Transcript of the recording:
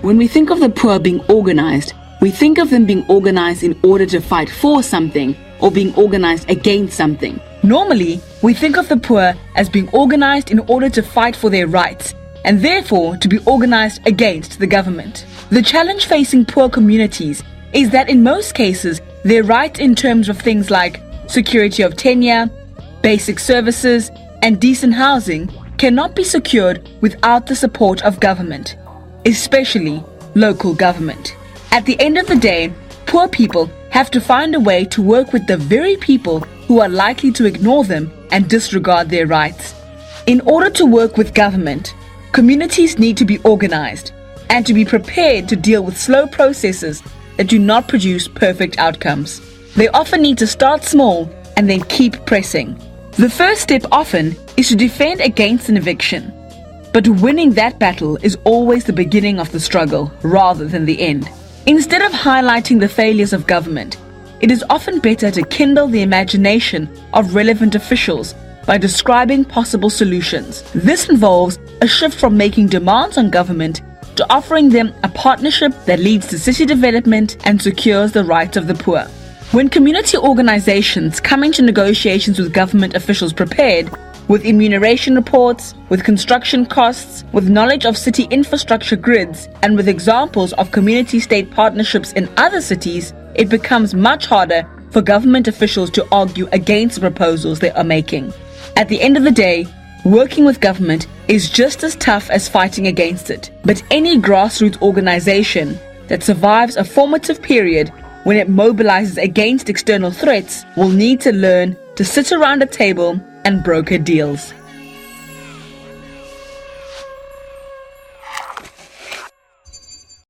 When we think of the poor being organized, we think of them being organized in order to fight for something or being organized against something. Normally, we think of the poor as being organized in order to fight for their rights and therefore to be organized against the government. The challenge facing poor communities is that in most cases, their rights in terms of things like security of tenure, basic services, and decent housing cannot be secured without the support of government, especially local government. At the end of the day, poor people have to find a way to work with the very people who are likely to ignore them and disregard their rights. In order to work with government, communities need to be organized and to be prepared to deal with slow processes that do not produce perfect outcomes. They often need to start small and then keep pressing. The first step often is to defend against an eviction, but winning that battle is always the beginning of the struggle rather than the end. Instead of highlighting the failures of government, it is often better to kindle the imagination of relevant officials by describing possible solutions. This involves a shift from making demands on government to offering them a partnership that leads to city development and secures the rights of the poor. When community organizations come into negotiations with government officials prepared, with enumeration reports, with construction costs, with knowledge of city infrastructure grids, and with examples of community-state partnerships in other cities, it becomes much harder for government officials to argue against the proposals they are making. At the end of the day, working with government is just as tough as fighting against it. But any grassroots organization that survives a formative period when it mobilizes against external threats will need to learn to sit around a table and broker deals.